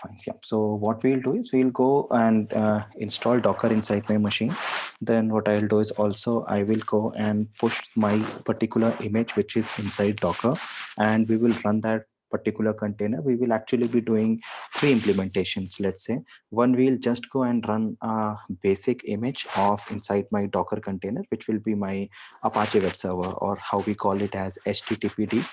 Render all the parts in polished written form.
Fine. Yeah. So what we'll do is we'll go and install Docker inside my machine. Then what I'll do is also I will go and push my particular image which is inside Docker, and we will run that particular container. We will actually be doing three implementations. Let's say one, we'll just go and run a basic image of inside my Docker container, which will be my Apache web server, or how we call it as HTTPD.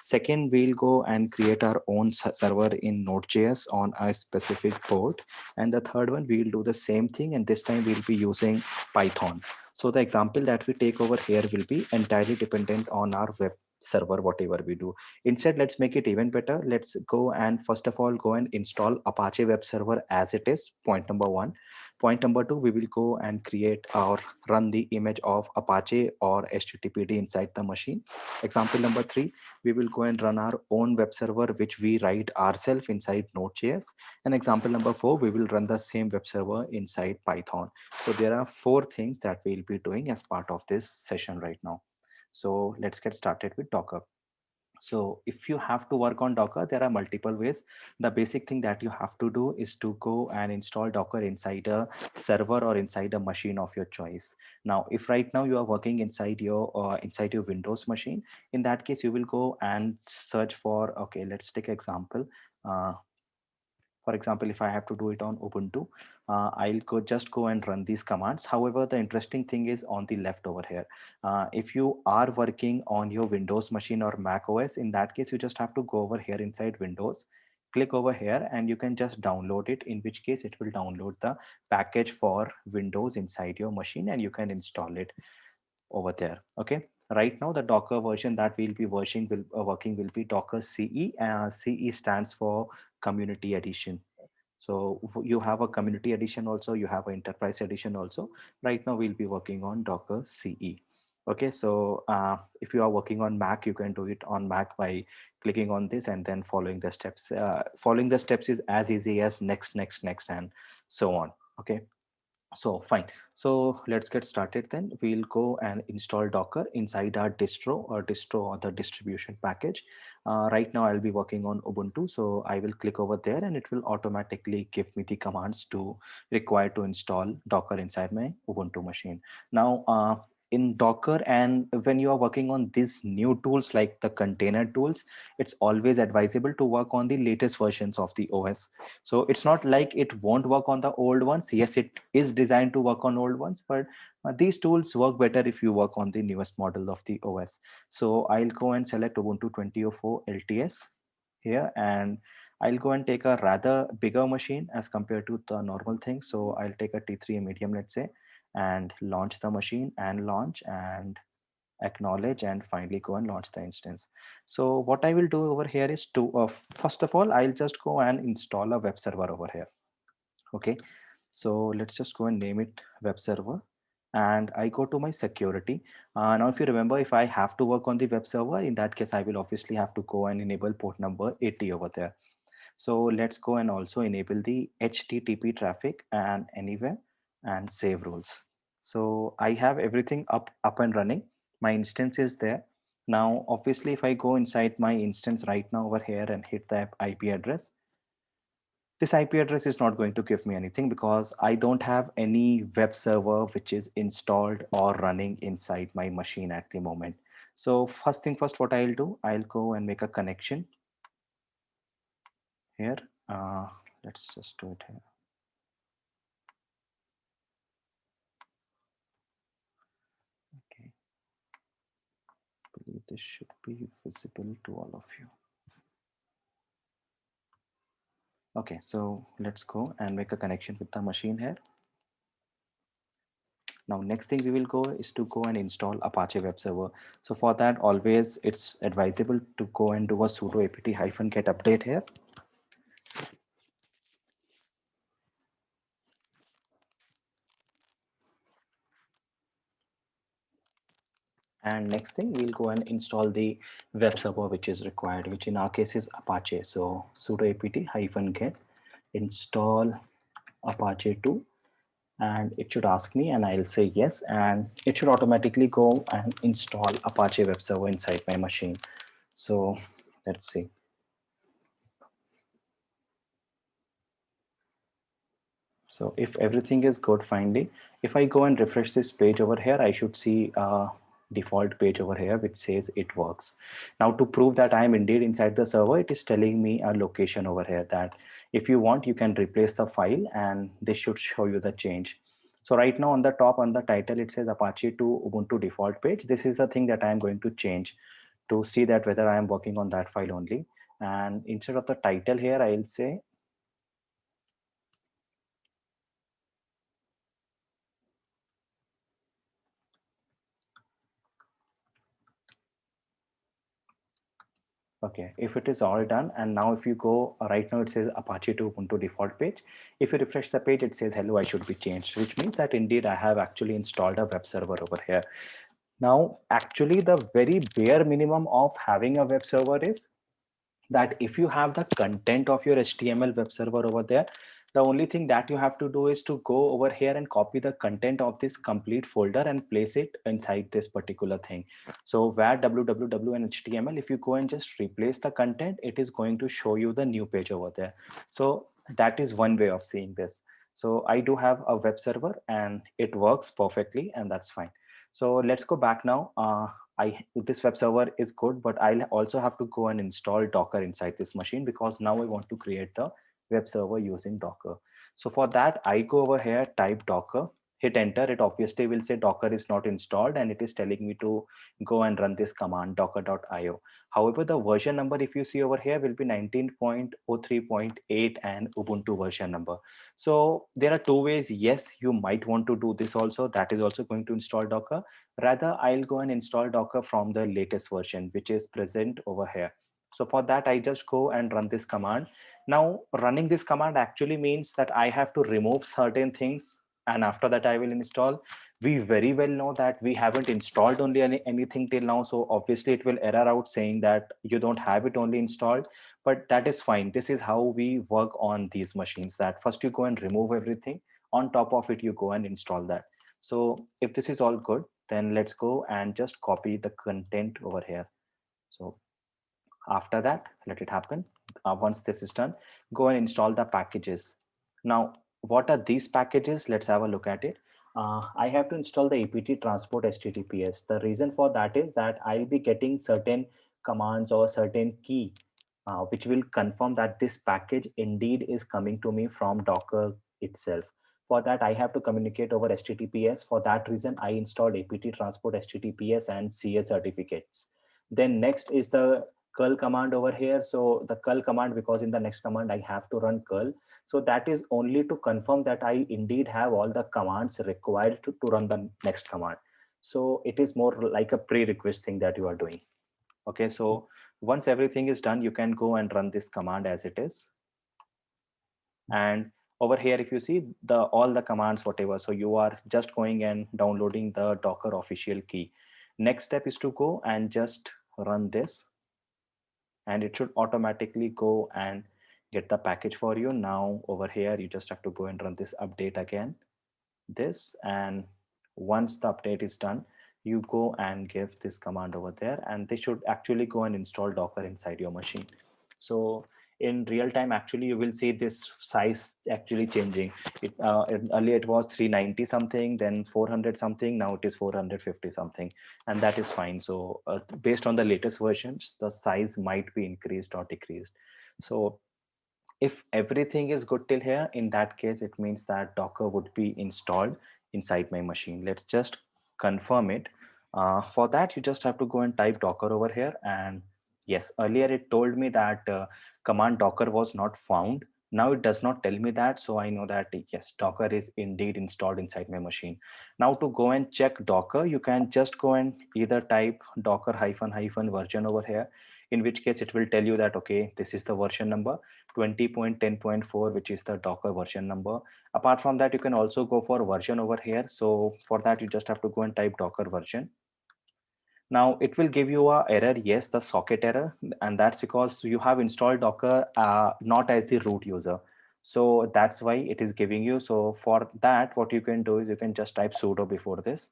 Second, we'll go and create our own server in Node.js on a specific port. And the third one, we'll do the same thing. And this time we'll be using Python. So the example that we take over here will be entirely dependent on our web server, whatever we do. Instead, let's make it even better. Let's go and first of all, go and install Apache web server as it is, point number one. Point number two, we will go and create or run the image of Apache or HTTPD inside the machine. Example number three, we will go and run our own web server, which we write ourselves inside Node.js. And example number four, we will run the same web server inside Python. So there are four things that we'll be doing as part of this session right now. So let's get started with Docker. So if you have to work on Docker, there are multiple ways. The basic thing that you have to do is to go and install Docker inside a server or inside a machine of your choice. Now, if right now you are working inside your Windows machine, in that case, you will go and search for, okay, let's take example. Uh, for example, if I have to do it on Ubuntu, I'll just go and run these commands. However, the interesting thing is on the left over here. If you are working on your Windows machine or Mac OS, in that case, you just have to go over here inside Windows, click over here, and you can just download it, in which case it will download the package for Windows inside your machine, and you can install it over there. Okay. Right now, the Docker version that we'll be working will be Docker CE. CE stands for Community Edition. So you have a Community Edition also, you have an Enterprise Edition also. Right now, we'll be working on Docker CE. Okay, so if you are working on Mac, you can do it on Mac by clicking on this and then following the steps. Following the steps is as easy as next, next, next, and so on. Okay. So fine. So let's get started then. We'll go and install Docker inside our distro or the distribution package. Right now I'll be working on Ubuntu. So I will click over there and it will automatically give me the commands to require to install Docker inside my Ubuntu machine. Now, in Docker, and when you are working on these new tools like the container tools, it's always advisable to work on the latest versions of the OS. So it's not like it won't work on the old ones. Yes, it is designed to work on old ones, but these tools work better if you work on the newest model of the OS. So I'll go and select Ubuntu 2004 LTS here, and I'll go and take a rather bigger machine as compared to the normal thing. So I'll take a T3 medium, let's say, and launch the machine and launch and acknowledge and finally go and launch the instance. So what I will do over here is to first of all, I'll just go and install a web server over here. Okay, so let's just go and name it web server, and I go to my security. Now if you remember, if I have to work on the web server, in that case I will obviously have to go and enable port number 80 over there. So let's go and also enable the HTTP traffic and anywhere and save rules. So I have everything up and running. My instance is there. Now, obviously, if I go inside my instance right now over here and hit the IP address, this IP address is not going to give me anything because I don't have any web server which is installed or running inside my machine at the moment. So first thing first, what I'll do, I'll go and make a connection here. Uh, let's just do it here. Okay, I believe this should be visible to all of you. Okay, so let's go and make a connection with the machine here. Now, next thing we will go is to go and install Apache web server. So for that, always it's advisable to go and do a sudo apt-get update here. And next thing, we'll go and install the web server which is required, which in our case is Apache. So sudo apt-get install Apache 2, and it should ask me and I'll say yes, and it should automatically go and install Apache web server inside my machine. So let's see. So if everything is good, finally, if I go and refresh this page over here, I should see a default page over here which says it works. Now to prove that I am indeed inside the server, it is telling me a location over here that if you want, you can replace the file and this should show you the change. So right now on the top, on the title, it says Apache to Ubuntu default page. This is the thing that I am going to change to see that whether I am working on that file only. And instead of the title here, I'll say, okay, if it is all done, and now if you go right now, it says Apache to Ubuntu default page. If you refresh the page, it says hello, I should be changed, which means that indeed I have actually installed a web server over here. Now, actually, the very bare minimum of having a web server is that if you have the content of your HTML web server over there, the only thing that you have to do is to go over here and copy the content of this complete folder and place it inside this particular thing. So where www and HTML, if you go and just replace the content, it is going to show you the new page over there. So that is one way of seeing this. So I do have a web server and it works perfectly, and that's fine. So let's go back now. This web server is good, but I'll also have to go and install Docker inside this machine because now I want to create the web server using Docker. So for that, I go over here, type Docker, hit enter. It obviously will say Docker is not installed, and it is telling me to go and run this command docker.io. However, the version number, if you see over here, will be 19.03.8 and Ubuntu version number. So there are two ways. Yes, you might want to do this also. That is also going to install Docker. Rather, I'll go and install Docker from the latest version, which is present over here. So for that, I just go and run this command. Now, running this command actually means that I have to remove certain things, and after that, I will install. We very well know that we haven't installed only anything till now. So obviously, it will error out saying that you don't have it only installed, but that is fine. This is how we work on these machines, that first you go and remove everything. On top of it, you go and install that. So if this is all good, then let's go and just copy the content over here. So after that, let it happen. Once this is done, go and install the packages. Now, what are these packages? Let's have a look at it. I have to install the apt transport https. The reason for that is that I'll be getting certain commands or certain key which will confirm that this package indeed is coming to me from Docker itself. For that, I have to communicate over https. For that reason, I installed apt transport https and CS certificates. Then next is the curl command over here. So the curl command, because in the next command I have to run curl. So that is only to confirm that I indeed have all the commands required to run the next command. So it is more like a pre-request thing that you are doing. Okay, so once everything is done, you can go and run this command as it is. And over here, if you see the all the commands, whatever, so you are just going and downloading the Docker official key. Next step is to go and just run this, and it should automatically go and get the package for you. Now over here, you just have to go and run this update again, this, and once the update is done, you go and give this command over there, and they should actually go and install Docker inside your machine. So in real time, actually, you will see this size actually changing. Earlier it was 390 something, then 400 something, now it is 450 something, and that is fine. So based on the latest versions, the size might be increased or decreased. So if everything is good till here, in that case, it means that Docker would be installed inside my machine. Let's just confirm it. For that, you just have to go and type Docker over here. And yes, earlier it told me that command Docker was not found. Now it does not tell me that. So I know that yes, Docker is indeed installed inside my machine. Now to go and check Docker, you can just go and either type Docker -- version over here, in which case it will tell you that, okay, this is the version number 20.10.4, which is the Docker version number. Apart from that, you can also go for version over here. So for that, you just have to go and type Docker version. Now it will give you a error, yes, the socket error, and that's because you have installed Docker not as the root user. So that's why it is giving you. So for that, what you can do is you can just type sudo before this.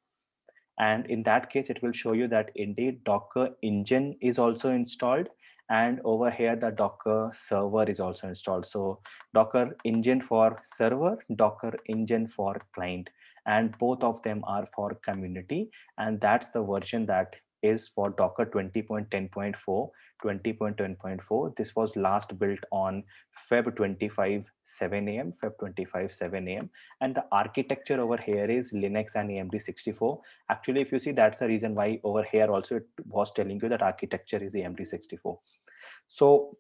And in that case, it will show you that indeed Docker engine is also installed. and over here the Docker server is also installed. So Docker engine for server, Docker engine for client, and both of them are for community, and that's the version that is for Docker 20.10.4. 20.10.4. This was last built on Feb 25 7 a.m. Feb 25 7 a.m. And the architecture over here is Linux and AMD 64. Actually, if you see, that's the reason why over here also it was telling you that architecture is AMD 64. So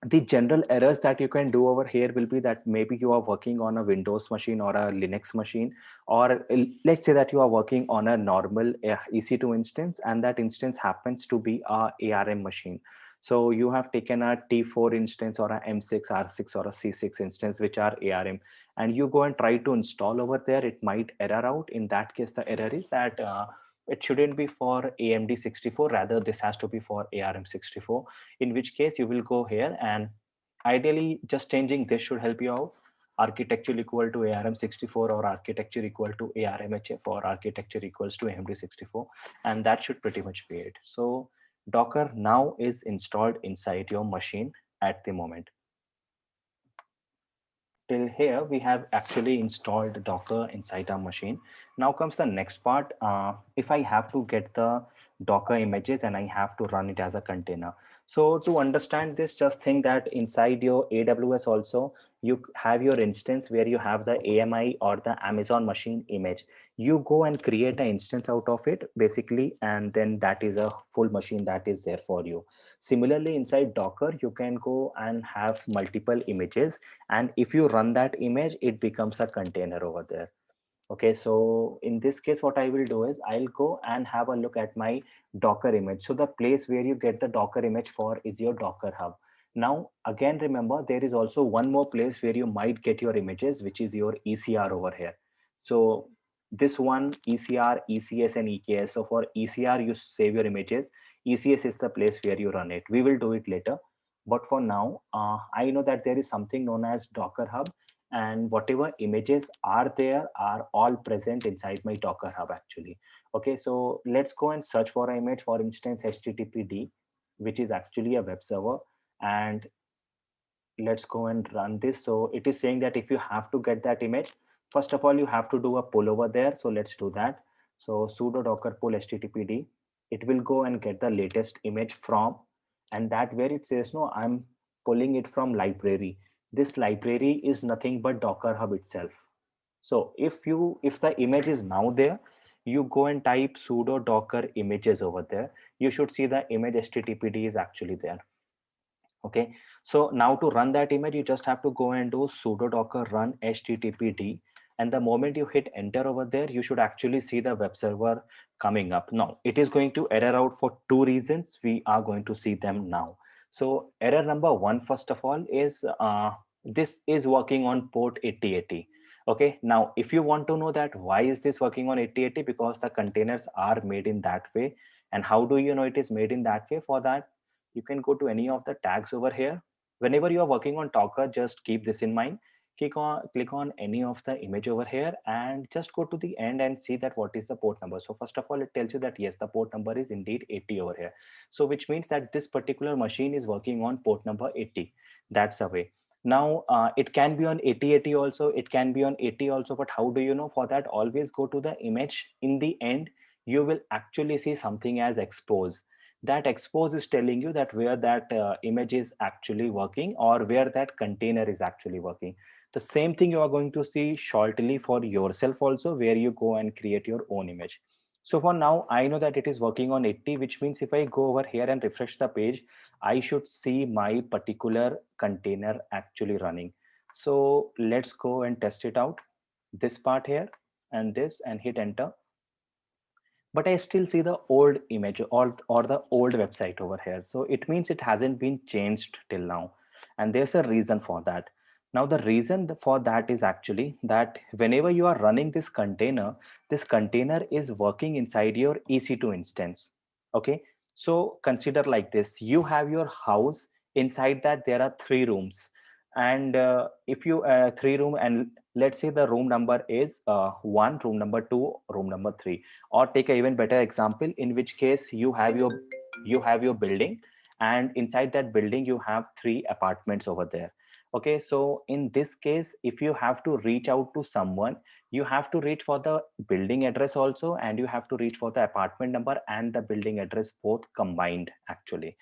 the general errors that you can do over here will be that maybe you are working on a Windows machine or a Linux machine, or let's say that you are working on a normal EC2 instance, and that instance happens to be a ARM machine. So you have taken a T4 instance or a M6, R6 or a C6 instance, which are ARM, and you go and try to install over there, it might error out. In that case, the error is that it shouldn't be for AMD 64, rather this has to be for ARM 64, in which case you will go here and ideally just changing this should help you out. Architecture equal to ARM 64 or architecture equal to ARMHF or architecture equals to AMD 64, and that should pretty much be it. So Docker now is installed inside your machine at the moment. Till here we have actually installed Docker inside our machine. Now comes the next part. If I have to get the Docker images and I have to run it as a container. So to understand this, just think that inside your AWS also, you have your instance where you have the AMI or the Amazon machine image. You go and create an instance out of it basically, and then that is a full machine that is there for you. Similarly, inside Docker, you can go and have multiple images, and if you run that image, it becomes a container over there. Okay, so in this case, what I will do is I'll go and have a look at my Docker image. So the place where you get the Docker image for is your Docker Hub. Now, again, remember, there is also one more place where you might get your images, which is your ECR over here. So this one, ECR, ECS, and EKS. So for ECR, you save your images. ECS is the place where you run it. We will do it later. But for now, I know that there is something known as Docker Hub, and whatever images are there are all present inside my Docker Hub actually. Okay, so let's go and search for an image, for instance, HTTPD, which is actually a web server. And let's go and run this. So it is saying that if you have to get that image, first of all, you have to do a pull over there. So let's do that. So sudo docker pull HTTPD, it will go and get the latest image from, and that where it says, no, I'm pulling it from library. This library is nothing but Docker Hub itself. So if the image is now there, you go and type sudo docker images over there. You should see the image HTTPD is actually there. Okay, so now to run that image, you just have to go and do sudo docker run httpd, and the moment you hit enter over there, you should actually see the web server coming up. Now it is going to error out for two reasons. We are going to see them now. So error number one, first of all, is this is working on port 8080. Okay, now if you want to know that why is this working on 8080, because the containers are made in that way. And how do you know it is made in that way? For that, you can go to any of the tags over here. Whenever you are working on Docker, just keep this in mind. Click on any of the image over here and just go to the end and see that what is the port number. So first of all, it tells you that yes, the port number is indeed 80 over here. So which means that this particular machine is working on port number 80. That's the way. Now it can be on 8080 also, it can be on 80 also, but how do you know? For that, always go to the image. In the end, you will actually see something as expose. That expose is telling you that where that image is actually working, or where that container is actually working. The same thing you are going to see shortly for yourself also, where you go and create your own image. So for now, I know that it is working on 80, which means if I go over here and refresh the page, I should see my particular container actually running. So let's go and test it out. This part here and this, and hit enter, but I still see the old image, or the old website over here. So it means it hasn't been changed till now. And there's a reason for that. Now, the reason for that is actually that whenever you are running this container is working inside your EC2 instance. Okay. So consider like this, you have your house, inside that there are three rooms. And if you three room, and let's say the room number is one, room number two, room number three. Or take a even better example, in which case you have your building, and inside that building you have 3 apartments over there. Okay, so in this case, if you have to reach out to someone, you have to reach for the building address also, and you have to reach for the apartment number and the building address both combined actually.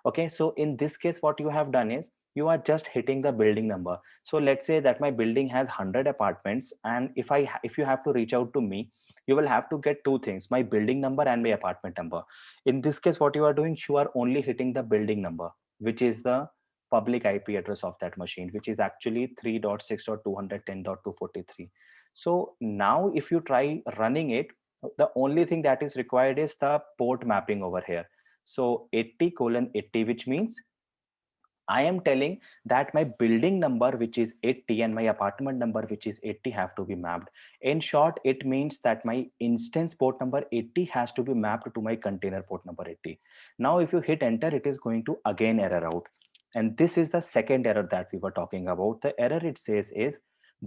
Okay, so in this case what you have done is you are just hitting the building number. So let's say that my building has 100 apartments, and if you have to reach out to me, you will have to get two things: my building number and my apartment number. In this case what you are doing, you are only hitting the building number, which is the public IP address of that machine, which is actually 3.6.210.243. So now if you try running it, the only thing that is required is the port mapping over here. So 80:80, which means I am telling that my building number, which is 80, and my apartment number, which is 80, have to be mapped. In short, it means that my instance port number 80 has to be mapped to my container port number 80. Now, if you hit enter, it is going to again error out. And this is the second error that we were talking about. The error it says is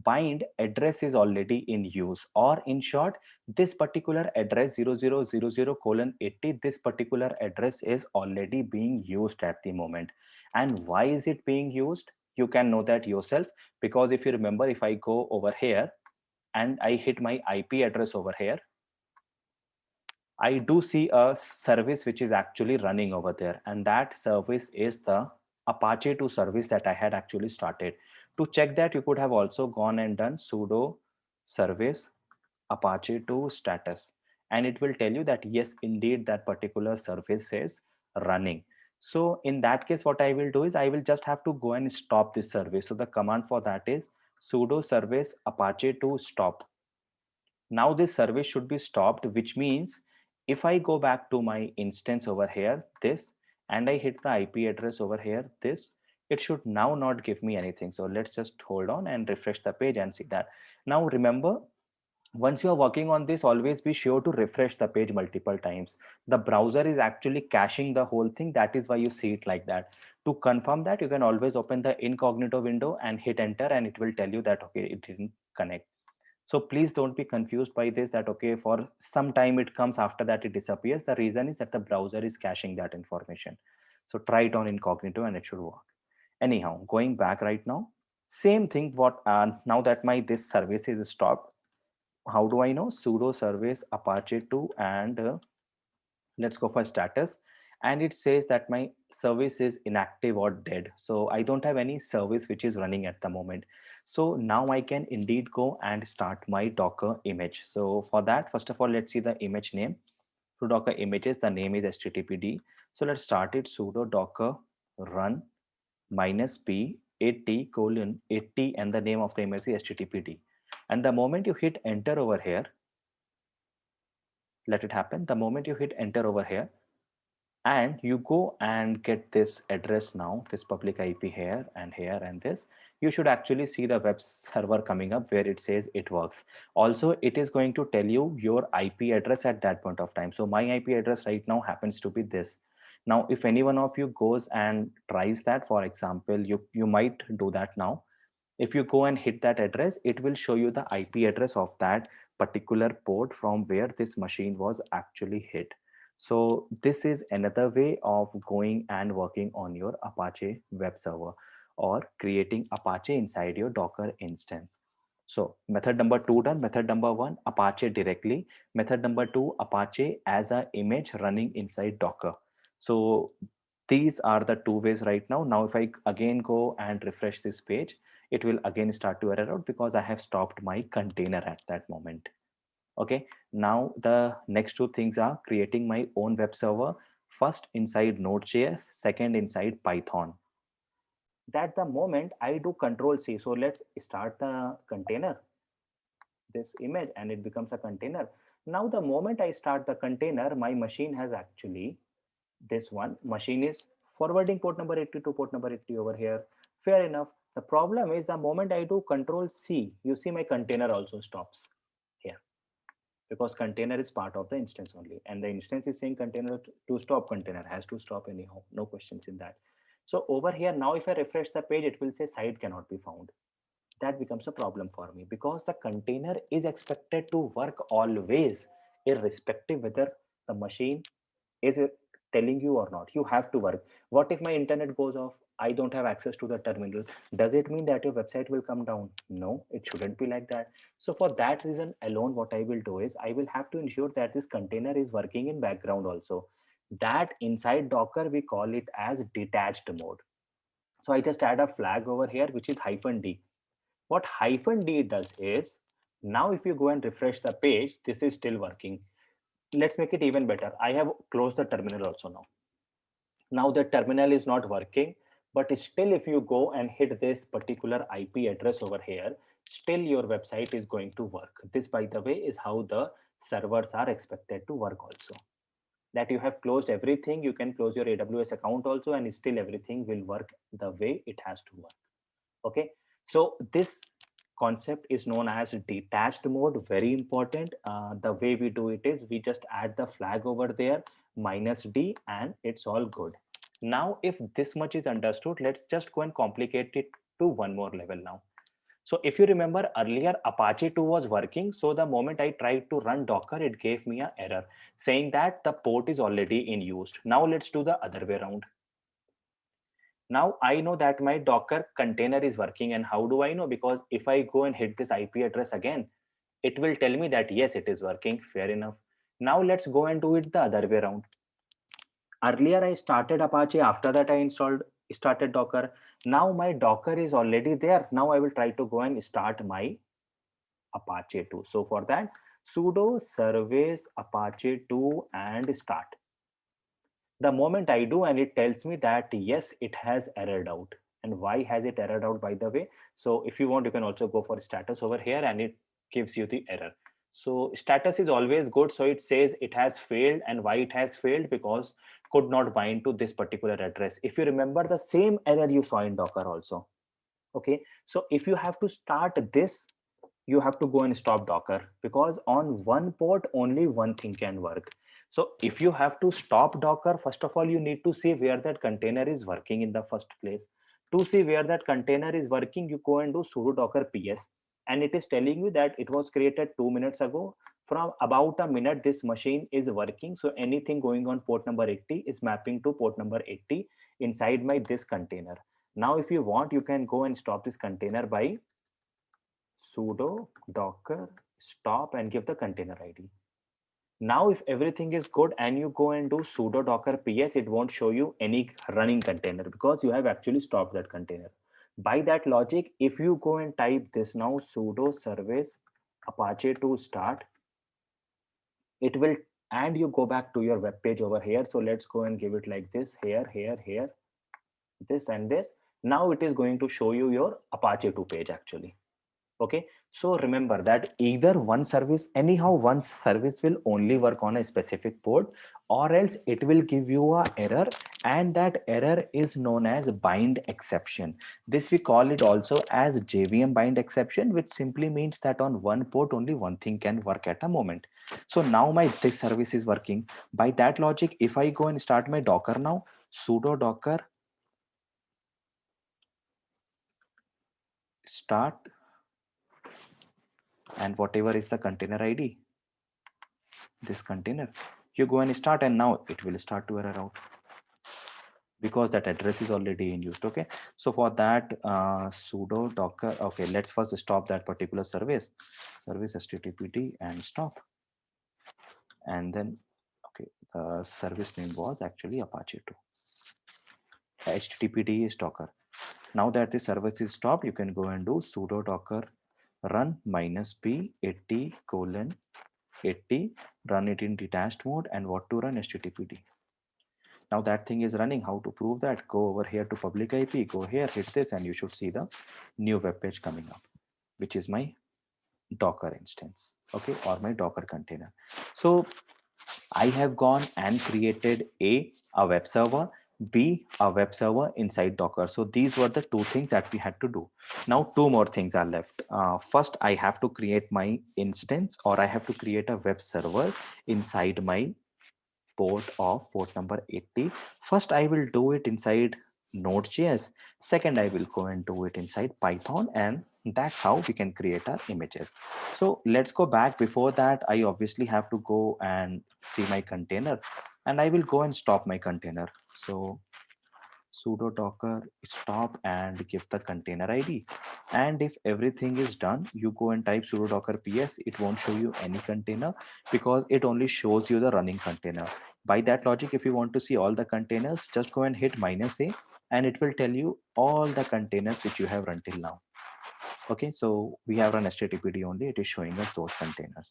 bind address is already in use, or in short, this particular address 0000:80, this particular address is already being used at the moment. And why is it being used? You can know that yourself, because if you remember, if I go over here and I hit my IP address over here, I do see a service which is actually running over there, and that service is the Apache 2 service that I had actually started. To check that, you could have also gone and done sudo service Apache 2 status, and it will tell you that yes, indeed, that particular service is running. So in that case, what I will do is I will just have to go and stop this service. So the command for that is sudo service Apache 2 stop. Now this service should be stopped, which means if I go back to my instance over here, this, and I hit the IP address over here, this, it should now not give me anything. So let's just hold on and refresh the page and see that. Now remember, once you are working on this, always be sure to refresh the page multiple times. The browser is actually caching the whole thing. That is why you see it like that. To confirm that, you can always open the incognito window and hit enter, and it will tell you that, okay, it didn't connect. So please don't be confused by this, that okay, for some time it comes, after that it disappears. The reason is that the browser is caching that information. So try it on incognito and it should work. Anyhow, going back right now, same thing. What now that my this service is stopped, how do I know? Sudo service Apache 2, and let's go for status, and it says that my service is inactive or dead. So I don't have any service which is running at the moment. So now I can indeed go and start my Docker image. So for that, first of all, let's see the image name. So Docker images, the name is httpd. So let's start it. Sudo docker run -p 80:80, and the name of the image is httpd. And the moment you hit enter over here, let it happen. The moment you hit enter over here and you go and get this address now, this public IP here and this, you should actually see the web server coming up where it says it works. Also, it is going to tell you your IP address at that point of time. So my IP address right now happens to be this. Now, if any one of you goes and tries that, for example, you might do that now. If you go and hit that address, it will show you the IP address of that particular port from where this machine was actually hit. So this is another way of going and working on your Apache web server, or creating Apache inside your Docker instance. So method number 2 done. Method number 1, Apache directly. Method number 2, Apache as a image running inside Docker. So these are the two ways right now. Now, if I again go and refresh this page, it will again start to error out because I have stopped my container at that moment. Okay, now the next two things are creating my own web server, first inside Node.js, second inside Python. That the moment I do control C, so let's start the container, this image, and it becomes a container. Now the moment I start the container, my machine has actually, this one machine is forwarding port number 80 to port number 80 over here. Fair enough. The problem is the moment I do control C, you see my container also stops here, because container is part of the instance only, and the instance is saying container to stop, container has to stop anyhow, no questions in that. So over here now, if I refresh the page, it will say site cannot be found. That becomes a problem for me, because the container is expected to work always, irrespective whether the machine is telling you or not. You have to work. What if my internet goes off? I don't have access to the terminal. Does it mean that your website will come down? No, it shouldn't be like that. So for that reason alone, what I will do is I will have to ensure that this container is working in background also. That inside Docker, we call it as detached mode. So I just add a flag over here, which is -d. What -d does is, now if you go and refresh the page, this is still working. Let's make it even better. I have closed the terminal also now. Now the terminal is not working, but still if you go and hit this particular IP address over here, still your website is going to work. This, by the way, is how the servers are expected to work also. That you have closed everything, you can close your AWS account also, and still everything will work the way it has to work. Okay, so this concept is known as detached mode. Very important. The way we do it is we just add the flag over there, -d, and it's all good. Now if this much is understood, let's just go and complicate it to one more level now. So if you remember earlier, Apache 2 was working. So the moment I tried to run Docker, it gave me an error saying that the port is already in use. Now let's do the other way around. Now I know that my Docker container is working. And how do I know? Because if I go and hit this IP address again, it will tell me that yes, it is working. Fair enough. Now let's go and do it the other way around. Earlier I started Apache, after that I started Docker. Now my Docker is already there. Now I will try to go and start my Apache 2. So for that, sudo service Apache 2 and start. The moment I do, and it tells me that yes, it has errored out. And why has it errored out, by the way? So if you want, you can also go for status over here and it gives you the error. So status is always good. So it says it has failed. And why it has failed? Because could not bind to this particular address. If you remember the same error you saw in Docker also. Okay, so if you have to start this, you have to go and stop Docker, because on one port only one thing can work. So if you have to stop Docker, first of all you need to see where that container is working in the first place. To see where that container is working, you go and do sudo docker ps, and it is telling you that it was created 2 minutes ago. From about a minute this machine is working, so anything going on port number 80 is mapping to port number 80 inside my this container. Now if you want, you can go and stop this container by sudo docker stop and give the container ID. Now if everything is good and you go and do sudo docker ps, it won't show you any running container because you have actually stopped that container. By that logic, if you go and type this now, sudo service apache 2 start, it will, and you go back to your web page over here. So let's go and give it like this, here, this and this. Now it is going to show you your Apache 2 page actually. Okay, so remember that either one service, anyhow one service will only work on a specific port, or else it will give you a error, and that error is known as bind exception. This we call it also as JVM bind exception, which simply means that on one port only one thing can work at a moment. So now my this service is working. By that logic, if I go and start my Docker now, sudo docker start, and whatever is the container ID, this container, you go and start, and now it will start to error out because that address is already in use. Okay, so for that sudo docker, okay, let's first stop that particular service httpd and stop, and then okay, the service name was actually Apache 2, httpd is docker. Now that the service is stopped, you can go and do sudo docker run -p 80:80, run it in detached mode, and what to run, httpd. Now that thing is running. How to prove that? Go over here to public IP, go here, hit this, and you should see the new web page coming up, which is my Docker instance, okay, or my Docker container. So I have gone and created a web server, B, a web server inside Docker. So these were the two things that we had to do. Now two more things are left. First, I have to create my instance, or I have to create a web server inside my port number 80. First, I will do it inside Node.js. Second, I will go and do it inside Python, and that's how we can create our images. So let's go back. Before that, I obviously have to go and see my container. and I will go and stop my container. So sudo docker stop and give the container ID. And if everything is done, you go and type sudo docker ps. It won't show you any container because it only shows you the running container. By that logic, if you want to see all the containers, just go and hit -a and it will tell you all the containers which you have run till now. Okay, so we have run httpd only, it is showing us those containers.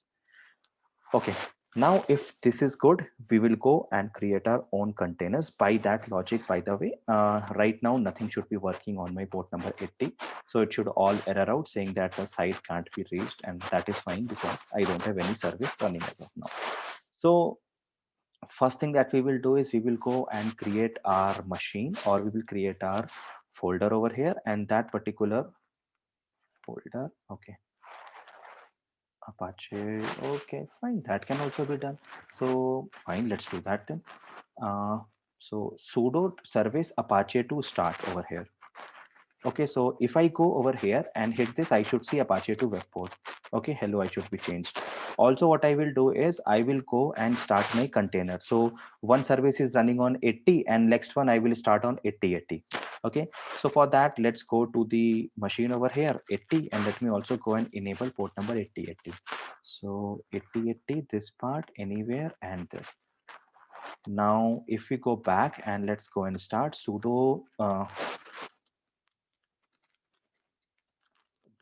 Okay, now if this is good, we will go and create our own containers. By that logic, by the way, right now nothing should be working on my port number 80. So it should all error out saying that the site can't be reached, and that is fine because I don't have any service running as of now. So first thing that we will do is we will go and create our machine, or we will create our folder over here, and that particular folder, okay, Apache, okay, fine, that can also be done. So fine, let's do that then. So sudo service Apache to start over here. Okay, so if I go over here and hit this, I should see Apache to web port. Okay, hello, I should be changed. Also, what I will do is I will go and start my container. So one service is running on 80 and next one I will start on 8080. Okay, so for that, let's go to the machine over here, 80, and let me also go and enable port number 8080. So 8080, this part, anywhere, and this. Now, if we go back and let's go and start sudo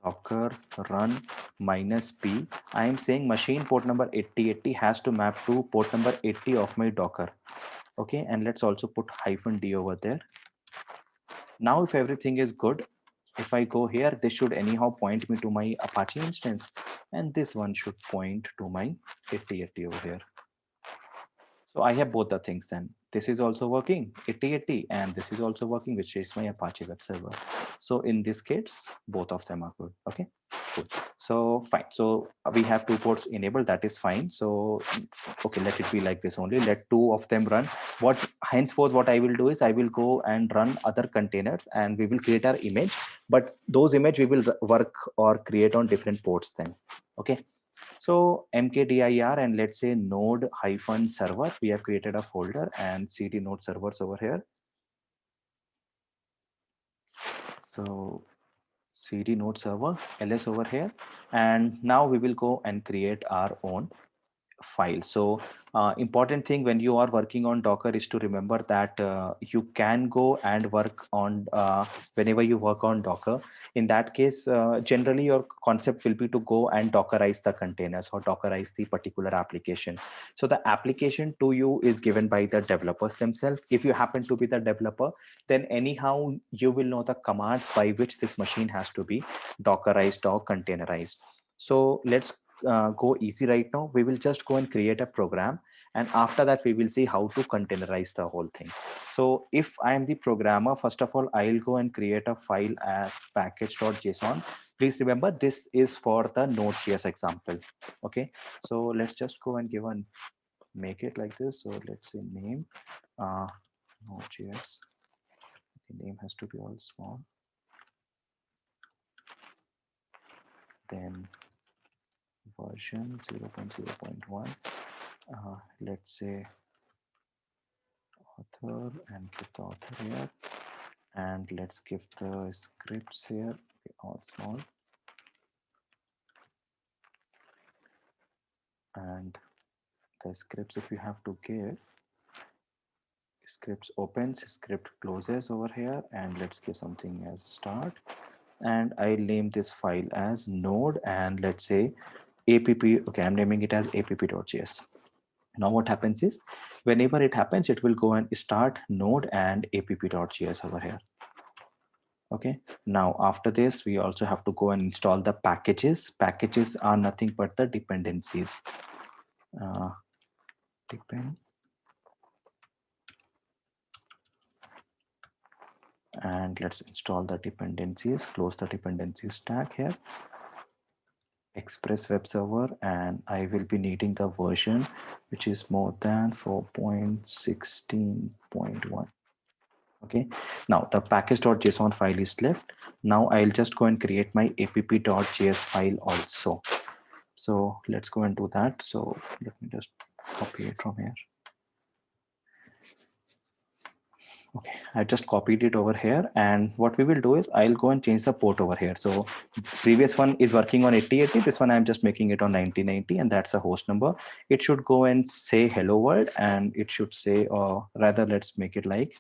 docker run -p. I am saying machine port number 8080 has to map to port number 80 of my Docker. Okay, and let's also put -d over there. Now, if everything is good, if I go here, this should anyhow point me to my Apache instance, and this one should point to my 8080 over here. So I have both the things then. This is also working 8080 and this is also working, which is my Apache web server. So in this case, both of them are good. Okay, cool. So fine. So we have two ports enabled. That is fine. So okay, let it be like this only. Let two of them run. What henceforth, what I will do is I will go and run other containers and we will create our image. But those image we will work or create on different ports then. Okay. So mkdir and let's say node-server, we have created a folder and cd node servers over here. So cd node server ls over here, and now we will go and create our own file. So important thing when you are working on Docker is to remember that you can go and work on whenever you work on Docker. In that case, generally your concept will be to go and Dockerize the containers or Dockerize the particular application. So the application to you is given by the developers themselves. If you happen to be the developer, then anyhow you will know the commands by which this machine has to be Dockerized or containerized. So let's go easy right now. We will just go and create a program, and after that we will see how to containerize the whole thing. So if I am the programmer, first of all I'll go and create a file as package.json. Please remember this is for the Node.js example. Okay, so let's just go and make it like this. So let's say name Node.js. The name has to be all small. Then version 0.0.1. Let's say author and give the author here, and let's give the scripts here, okay, all small, and the scripts, if you have to give scripts opens, script closes over here, and let's give something as start, and I'll name this file as node, and let's say app. Okay, I'm naming it as app.js. Now what happens is whenever it happens, it will go and start node and app.js over here. Okay, now after this we also have to go and install the packages. Packages are nothing but the dependencies. Depend, and let's install the dependencies. Close the dependencies tag here, express web server, and I will be needing the version which is more than 4.16.1. Okay, now the package.json file is left. Now I'll just go and create my app.js file also. So let's go and do that. So let me just copy it from here. Okay, I just copied it over here, and what we will do is I'll go and change the port over here. So previous one is working on 8080. This one I'm just making it on 1990, and that's a host number. It should go and say hello world, and it should say, or rather, let's make it like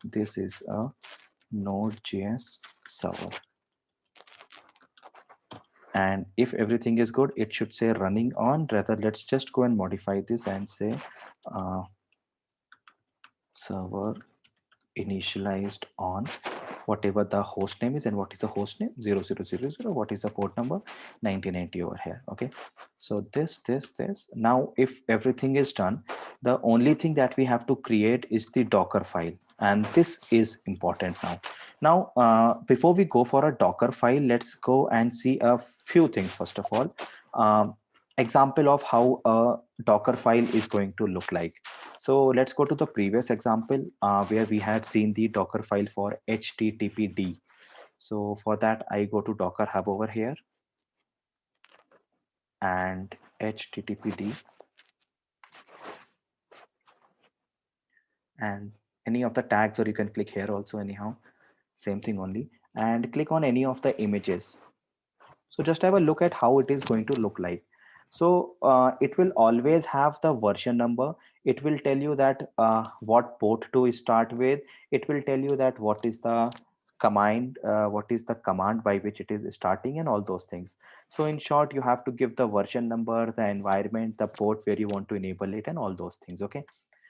this is a Node.js server. And if everything is good, it should say running on. Rather, let's just go and modify this and say server initialized on whatever the host name is. And what is the host name? 0000. What is the port number? 1990 over here. Okay, so this now if everything is done, the only thing that we have to create is the Docker file, and this is important now. Before we go for a Docker file, let's go and see a few things. First of all, example of how a Docker file is going to look like. So let's go to the previous example where we had seen the Docker file for HTTPD. So for that, I go to Docker Hub over here and HTTPD, and any of the tags, or you can click here also anyhow, same thing only, and click on any of the images. So just have a look at how it is going to look like. So it will always have the version number. It will tell you that what port to start with. It will tell you that what is the command by which it is starting, and all those things. So in short, you have to give the version number, the environment, the port where you want to enable it, and all those things. Okay.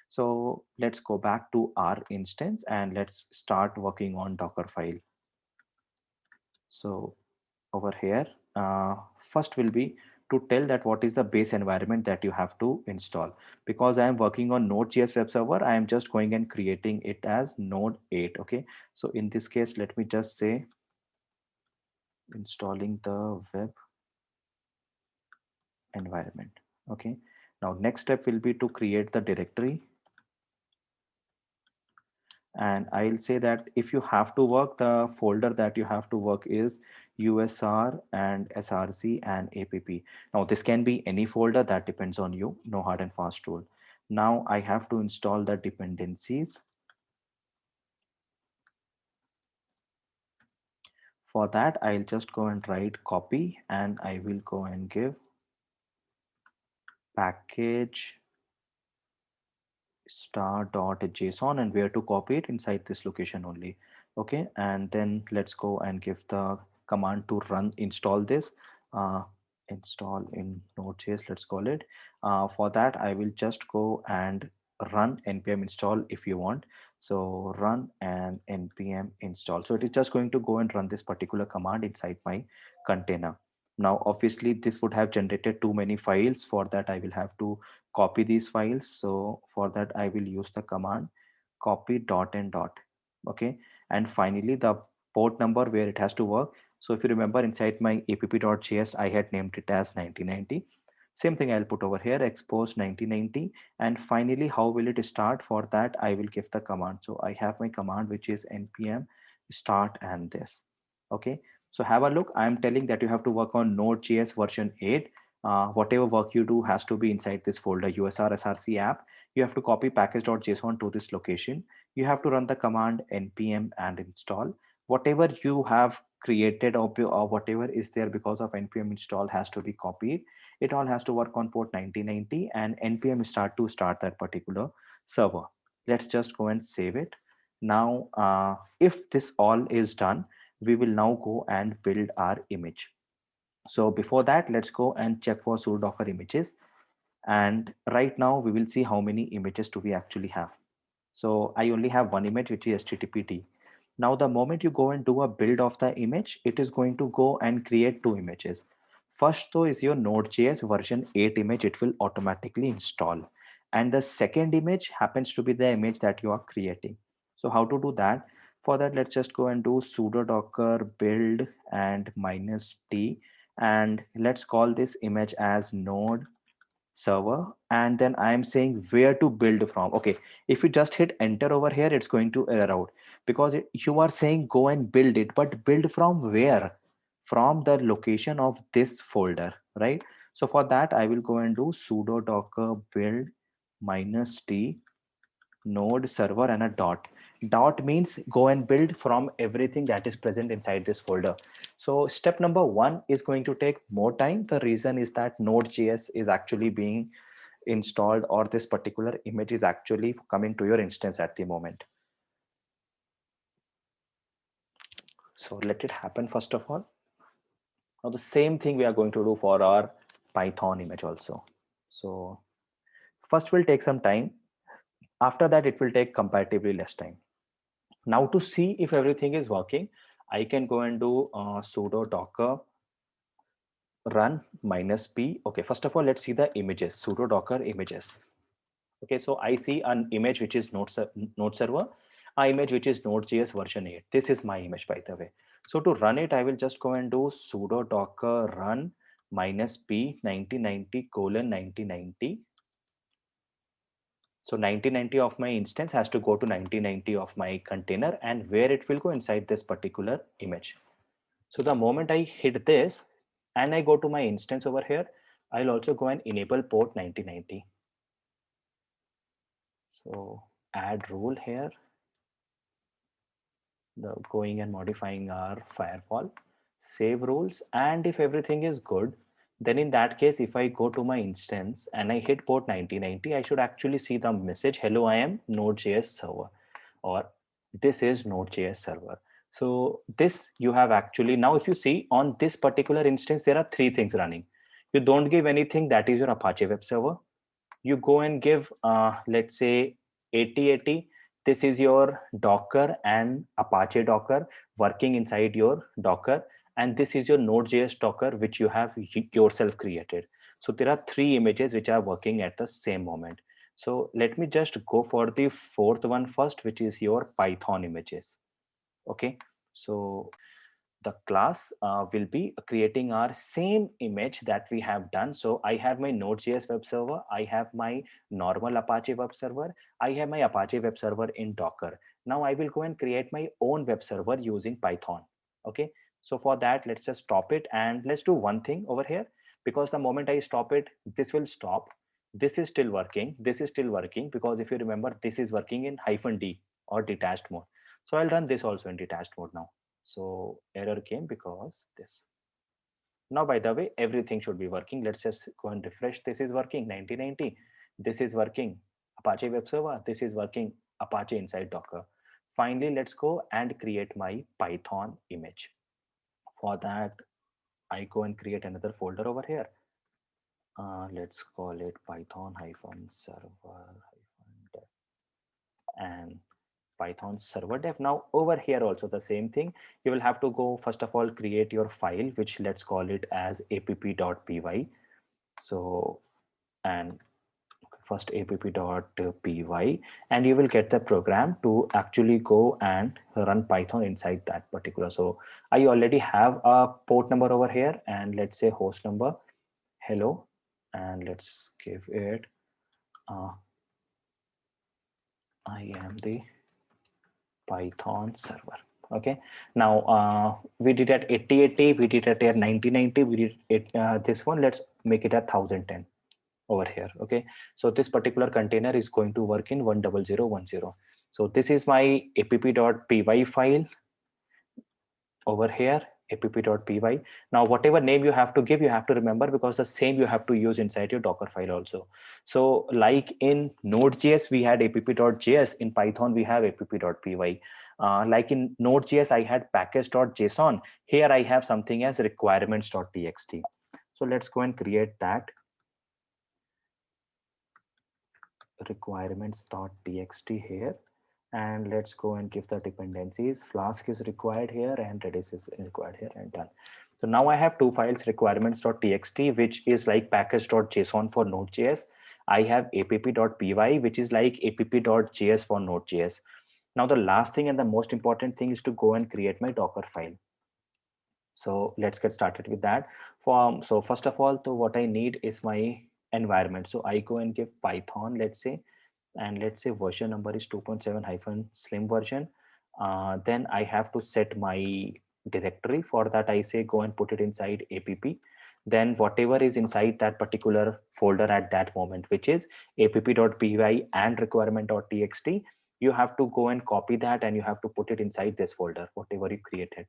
So let's go back to our instance and let's start working on Docker file. So over here, first will be to tell that what is the base environment that you have to install. Because I am working on Node.js web server, I am just going and creating it as Node 8. Okay, so in this case, let me just say installing the web environment. Okay, now next step will be to create the directory. And I'll say that if you have to work, the folder that you have to work is USR and SRC and APP. Now this can be any folder, that depends on you, no hard and fast rule. Now I have to install the dependencies. For that, I'll just go and write copy, and I will go and give package star.json, and where to copy it inside this location only. Okay, and then let's go and give the command to run install this install in Node.js, let's call it. For that, I will just go and run npm install if you want. So run and npm install. So it is just going to go and run this particular command inside my container. Now obviously this would have generated too many files. For that, I will have to copy these files. So for that, I will use the command copy dot and dot. Okay, and finally the port number where it has to work. So if you remember, inside my app.js, I had named it as 1990. Same thing I'll put over here, expose 1990. And finally, how will it start? For that, I will give the command. So I have my command, which is npm start and this. Okay, so have a look. I'm telling that you have to work on Node.js version 8. Whatever work you do has to be inside this folder, USR SRC app. You have to copy package.json to this location. You have to run the command npm and install. Whatever you have created, or whatever is there because of npm install, has to be copied. It all has to work on port 1990 and npm start to start that particular server. Let's just go and save it. Now, if this all is done, we will now go and build our image. So before that, let's go and check for sudo docker images. And right now we will see how many images do we actually have. So I only have one image, which is HTTPD. Now, the moment you go and do a build of the image, it is going to go and create two images. First, though, is your Node.js version 8 image. It will automatically install. And the second image happens to be the image that you are creating. So how to do that? For that, let's just go and do sudo docker build and -t. And let's call this image as node server, and then I am saying where to build from. Okay, if you just hit enter over here, it's going to error out because you are saying go and build it, but build from where? From the location of this folder, right? So for that, I will go and do sudo docker build -t, node server and a dot. Dot means go and build from everything that is present inside this folder. So step number one is going to take more time. The reason is that node.js is actually being installed, or this particular image is actually coming to your instance at the moment. So let it happen first of all. Now the same thing we are going to do for our Python image also. So first will take some time. After that, it will take comparatively less time. Now to see if everything is working, I can go and do sudo docker run -p. Okay, first of all, let's see the images, sudo docker images. Okay, so I see an image which is node server, an image which is node.js version 8. This is my image, by the way. So to run it, I will just go and do sudo docker run -p 1990 colon 1990. So 1990 of my instance has to go to 1990 of my container, and where it will go inside this particular image. So the moment I hit this and I go to my instance over here, I'll also go and enable port 1990. So add rule here, the going and modifying our firewall, save rules. And if everything is good, then in that case, if I go to my instance and I hit port 1990, I should actually see the message, hello, I am Node.js server, or this is Node.js server. So this you have actually, now if you see on this particular instance, there are three things running. You don't give anything, that is your Apache web server. You go and give, let's say 8080, this is your Docker and Apache Docker working inside your Docker, and this is your Node.js Docker which you have yourself created. So there are three images which are working at the same moment. So let me just go for the fourth one first, which is your Python images. Okay, so the class will be creating our same image that we have done. So I have my Node.js web server, I have my normal Apache web server, I have my Apache web server in Docker. Now I will go and create my own web server using Python. Okay, so for that, let's just stop it and let's do one thing over here, because the moment I stop it, this will stop. This is still working, this is still working, because if you remember, this is working in -d or detached mode. So I'll run this also in detached mode now. So error came because this. Now, by the way, everything should be working. Let's just go and refresh. This is working 1990. This is working Apache web server. This is working Apache inside Docker. Finally, let's go and create my Python image. For that, I go and create another folder over here. Let's call it Python -server and Python server dev. Now over here also the same thing. You will have to go first of all create your file, which let's call it as app.py. So and first app.py, and you will get the program to actually go and run Python inside that particular. So I already have a port number over here, and let's say host number hello, and let's give it I am the Python server. Okay, now we did at 8080, we did at 1990, we did it this one. Let's make it at 1010 over here. Okay, so this particular container is going to work in 10010. So this is my app.py file over here, app.py. Now whatever name you have to give, you have to remember, because the same you have to use inside your Docker file also. So like in Node.js we had app.js, in Python we have app.py. Like in Node.js I had package.json, here I have something as requirements.txt. So let's go and create that requirements.txt here, and let's go and give the dependencies. Flask is required here and Redis is required here, and done. So now I have two files, requirements.txt, which is like package.json for Node.js. I have app.py, which is like app.js for Node.js. Now the last thing and the most important thing is to go and create my Docker file. So let's get started with that. So first of all, so what I need is my environment. So I go and give Python, let's say, and let's say version number is 2.7 slim version. Then I have to set my directory. For that I say go and put it inside app. then whatever is inside that particular folder at that moment, which is app.py and requirement.txt, you have to go and copy that and you have to put it inside this folder, whatever you created.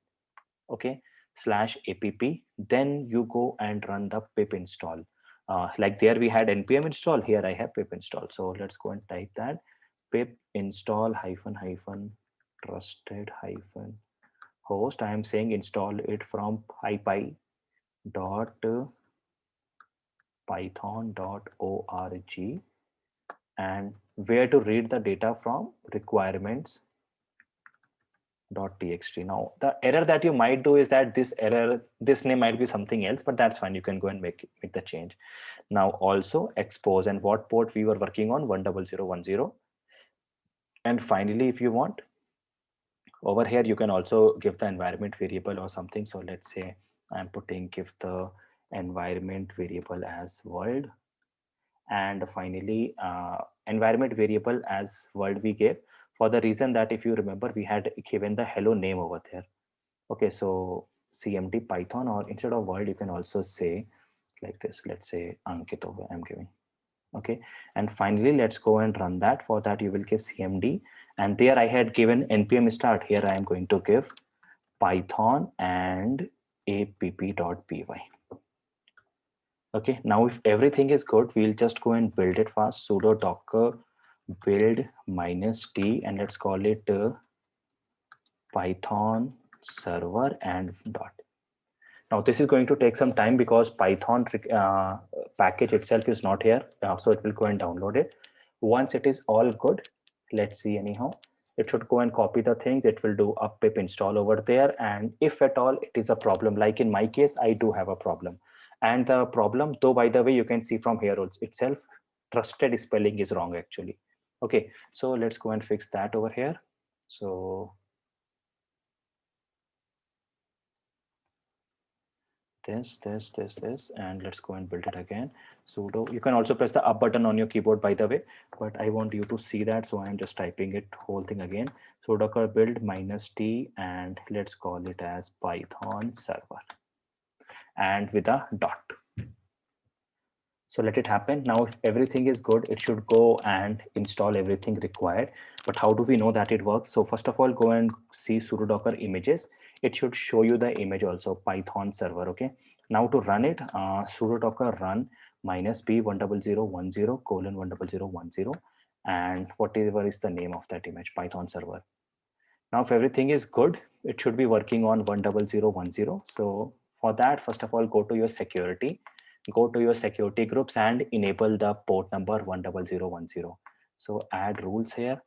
Okay, /app. Then you go and run the pip install. Like there we had npm install, here I have pip install. So let's go and type that pip install -- trusted - host. I am saying install it from ipy.python.org, and where to read the data from requirements.txt. Now the error that you might do is that this name might be something else, but that's fine, you can go and make the change. Now also expose and what port we were working on, 10010. And finally, if you want, over here you can also give the environment variable or something. So let's say I'm putting give the environment variable as world, and finally environment variable as world we gave for the reason that if you remember we had given the hello name over there. Okay, so cmd python, or instead of world you can also say like this, let's say Ankit over I'm giving. Okay, and finally let's go and run that. For that you will give cmd, and there I had given npm start, here I am going to give python and app.py. Okay, now if everything is good, we'll just go and build it fast. Sudo docker build -t, and let's call it python server and dot. Now this is going to take some time because Python package itself is not here. So it will go and download it. Once it is all good, let's see anyhow. It should go and copy the things. It will do a pip install over there. And if at all it is a problem, like in my case, I do have a problem. And the problem, though, by the way, you can see from here itself, trusted spelling is wrong actually. Okay, so let's go and fix that over here. So this, and let's go and build it again. Sudo, you can also press the up button on your keyboard, by the way, but I want you to see that, so I'm just typing it whole thing again. So docker build -t, and let's call it as python server, and with a dot. So let it happen. Now if everything is good, it should go and install everything required. But how do we know that it works? So first of all, go and see sudo docker images. It should show you the image also, python server. Okay, now to run it, sudo docker run -b 10010 colon 10010, and whatever is the name of that image, python server. Now if everything is good, it should be working on 10010. So for that, first of all, go to your security, go to your security groups and enable the port number 10010. So add rules here,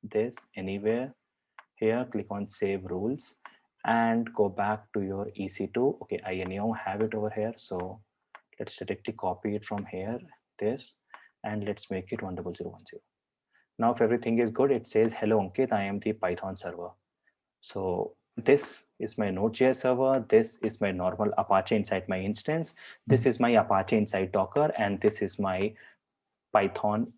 this anywhere here, click on save rules and go back to your EC2. Okay, I anyhow have it over here. So let's directly copy it from here, this, and let's make it 10010. Now if everything is good, it says, hello Ankit, I am the Python server. So this is my Node.js server. This is my normal Apache inside my instance. This is my Apache inside Docker, and this is my Python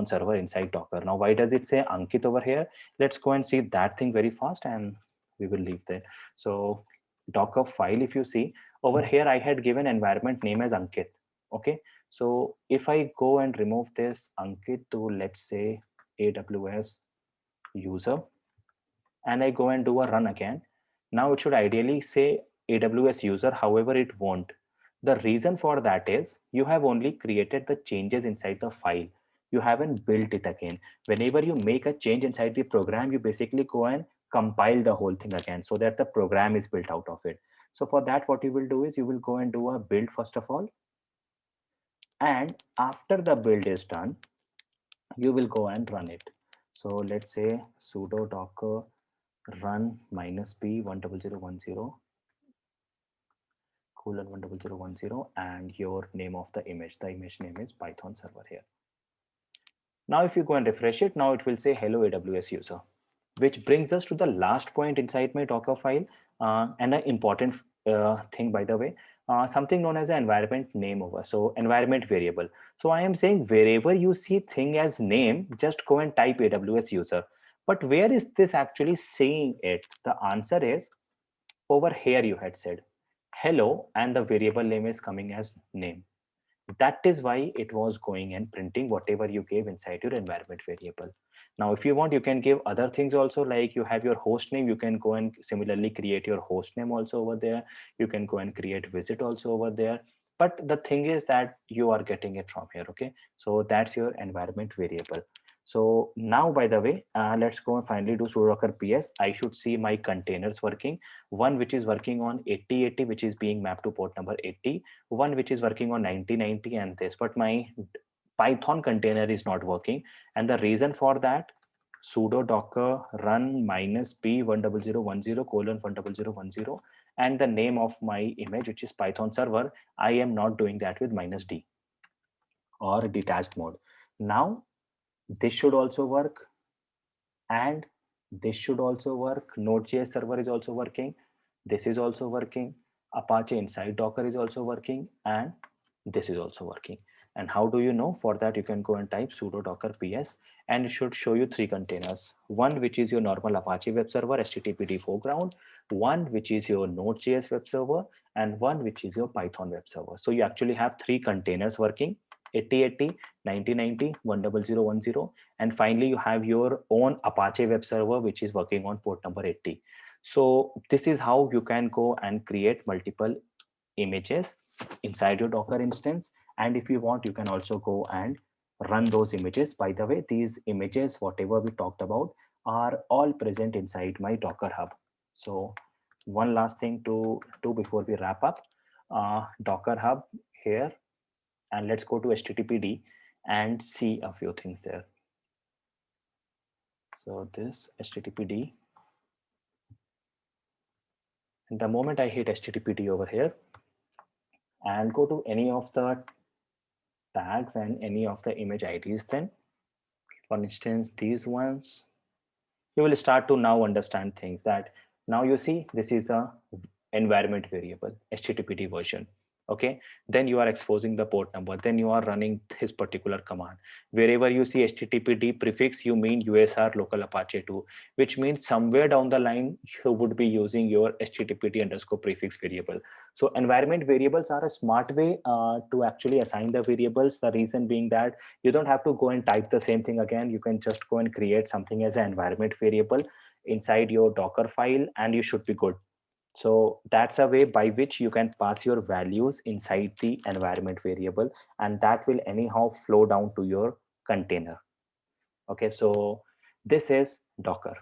server inside Docker. Now, why does it say Ankit over here? Let's go and see that thing very fast, and we will leave there. So Docker file, if you see over here, I had given environment name as Ankit. Okay, so if I go and remove this Ankit to, let's say, AWS user, and I go and do a run again, now it should ideally say AWS user, however it won't. The reason for that is you have only created the changes inside the file. You haven't built it again. Whenever you make a change inside the program, you basically go and compile the whole thing again so that the program is built out of it. So for that, what you will do is you will go and do a build first of all. And after the build is done, you will go and run it. So let's say sudo docker run -b 10010 colon 10010, and your name of the image. The image name is Python server here. Now if you go and refresh it, now it will say hello AWS user, which brings us to the last point inside my Docker file, and an important thing, by the way, something known as an environment name over. So environment variable. So I am saying wherever you see thing as name, just go and type AWS user. But where is this actually saying it? The answer is over here. You had said hello and the variable name is coming as name. That is why it was going and printing whatever you gave inside your environment variable. Now if you want, you can give other things also, like you have your host name, you can go and similarly create your host name also over there. You can go and create visit also over there, but the thing is that you are getting it from here. Okay, so that's your environment variable. So now, by the way, let's go and finally do sudo docker ps. I should see my containers working. One which is working on 8080, which is being mapped to port number 80, one which is working on 9090 and this, but my Python container is not working. And the reason for that, sudo docker run -p10010 colon 10010, and the name of my image, which is Python server, I am not doing that with -d or detached mode. Now this should also work, and this should also work. Node.js server is also working. This is also working. Apache inside Docker is also working, and this is also working. And how do you know? For that, you can go and type sudo docker ps, and it should show you three containers. One which is your normal Apache web server, HTTPD foreground, one which is your Node.js web server, and one which is your Python web server. So you actually have three containers working: 8080, 9090, 10010, and finally you have your own Apache web server which is working on port number 80. So this is how you can go and create multiple images inside your Docker instance. And if you want, you can also go and run those images. By the way, these images, whatever we talked about, are all present inside my Docker hub. So one last thing to do before we wrap up, Docker hub here, and let's go to HTTPD and see a few things there. So this HTTPD, and the moment I hit HTTPD over here and go to any of the tags and any of the image IDs, then for instance, these ones, you will start to now understand things that now you see this is a environment variable, HTTPD version. Okay, then you are exposing the port number, then you are running this particular command. Wherever you see HTTPD prefix, you mean USR local Apache 2, which means somewhere down the line you would be using your HTTPD underscore prefix variable. So environment variables are a smart way to actually assign the variables. The reason being that you don't have to go and type the same thing again. You can just go and create something as an environment variable inside your Docker file, and you should be good. So that's a way by which you can pass your values inside the environment variable, and that will anyhow flow down to your container. Okay, so this is Docker.